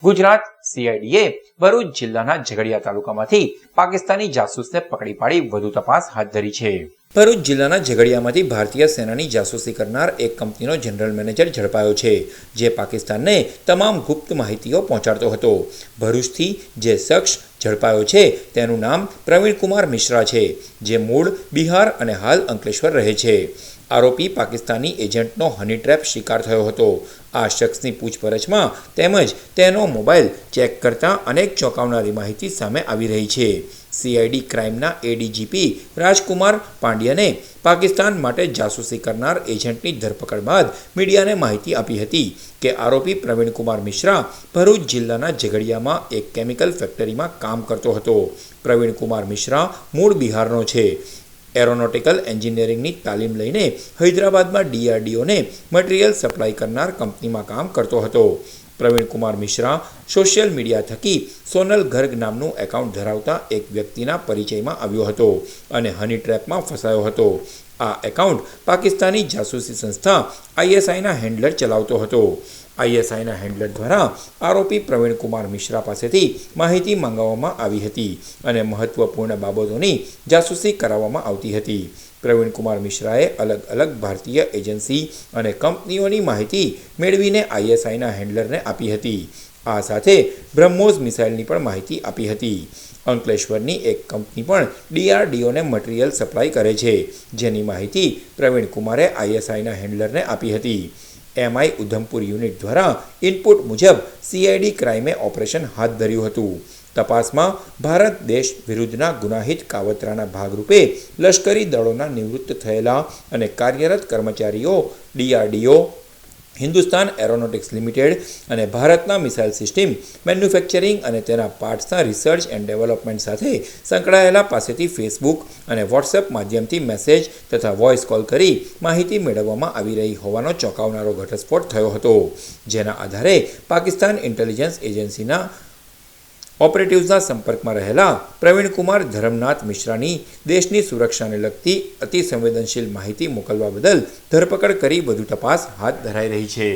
ગુજરાત સીઆઈડીએ ભરૂચ જિલ્લાના ઝઘડિયા તાલુકામાંથી પાકિસ્તાની જાસૂસને પકડી પાડી વધુ તપાસ હાથ ધરી છે। ભરૂચ જિલ્લાના ઝઘડિયામાંથી ભારતીય સેનાની જાસૂસી કરનાર એક કંપનીનો જનરલ મેનેજર ઝડપાયો છે, જે પાકિસ્તાનને તમામ ગુપ્ત માહિતીઓ પહોંચાડતો હતો। ભરૂચથી જે શખ્સ ઝડપાયો છે તેનું નામ પ્રવીણ કુમાર મિશ્રા છે, જે મૂળ બિહાર અને હાલ અંકલેશ્વર રહે છે। આરોપી પાકિસ્તાની એજન્ટનો હની ટ્રેપ શિકાર થયો હતો। આ શખ્સની પૂછપરછમાં તેમજ તેનો મોબાઈલ ચેક કરતા અનેક ચોંકાવનારી માહિતી સામે આવી રહી છે। સીઆઈડી ક્રાઇમના એડીજીપી રાજકુમાર પાંડ્યને પાકિસ્તાન માટે જાસૂસી કરનાર એજન્ટની ધરપકડ બાદ મીડિયાને માહિતી આપી હતી કે આરોપી પ્રવીણ કુમાર મિશ્રા ભરૂચ જિલ્લાના ઝઘડિયામાં એક કેમિકલ ફેક્ટરીમાં કામ કરતો હતો। પ્રવીણ કુમાર મિશ્રા મૂળ બિહારનો છે। એરોનોટિકલ એન્જિનિયરિંગની તાલીમ લઈને હૈદરાબાદમાં ડીઆરડીઓને મટીરિયલ સપ્લાય કરનાર કંપનીમાં કામ કરતો હતો। પ્રવીણ કુમાર મિશ્રા સોશિયલ મીડિયા થકી સોનલ ગર્ગ નામનું એકાઉન્ટ ધરાવતા એક વ્યક્તિના પરિચયમાં આવ્યો હતો અને હની ટ્રેપમાં ફસાયો હતો। આ એકાઉન્ટ પાકિસ્તાની જાસૂસી સંસ્થા આઈએસઆઈના હેન્ડલર ચલાવતો હતો। આઈએસઆઈના હેન્ડલર દ્વારા આરોપી પ્રવીણ કુમાર મિશ્રા પાસેથી માહિતી માંગવામાં આવી હતી અને મહત્વપૂર્ણ બાબતોની જાસૂસી કરાવવામાં આવતી હતી। પ્રવીણ કુમાર મિશ્રાએ અલગ અલગ ભારતીય એજન્સી અને કંપનીઓની માહિતી મેળવીને આઈએસઆઈના હેન્ડલરને આપી હતી। આ સાથે બ્રહ્મોસ મિસાઇલની પણ માહિતી આપી હતી। અંકલેશ્વરની એક કંપની પણ ડીઆરડીઓને મટીરિયલ સપ્લાય કરે છે, જેની માહિતી પ્રવીણ કુમારે આઈએસઆઈના હેન્ડલરને આપી હતી। એમઆઈ ઉધમપુર યુનિટ દ્વારા ઇનપુટ મુજબ સીઆઈડી ક્રાઇમે ઓપરેશન હાથ ધર્યું હતું। તપાસમાં ભારત દેશ વિરુદ્ધના ગુનાહિત કાવતરાના ભાગરૂપે લશ્કરી દળોના નિવૃત્ત થયેલા અને કાર્યરત કર્મચારીઓ ડીઆરડીઓ, હિન્દુસ્તાન એરોનોટિક્સ લિમિટેડ અને ભારતના મિસાઇલ સિસ્ટમ મેન્યુફેક્ચરિંગ અને તેના પાર્ટ્સના રિસર્ચ એન્ડ ડેવલપમેન્ટ સાથે સંકળાયેલા પાસેથી ફેસબુક અને વોટ્સએપ માધ્યમથી મેસેજ તથા વોઇસ કોલ કરી માહિતી મેળવવામાં આવી રહી હોવાનો ચોંકાવનારો ઘટસ્ફોટ થયો હતો, જેના આધારે પાકિસ્તાન ઇન્ટેલિજન્સ એજન્સીના ઓપરેટિવ્સના સંપર્કમાં રહેલા પ્રવીણ કુમાર ધરમનાથ મિશ્રાની દેશની સુરક્ષાને લગતી અતિ સંવેદનશીલ માહિતી મોકલવા બદલ ધરપકડ કરી વધુ તપાસ હાથ ધરાઈ રહી છે।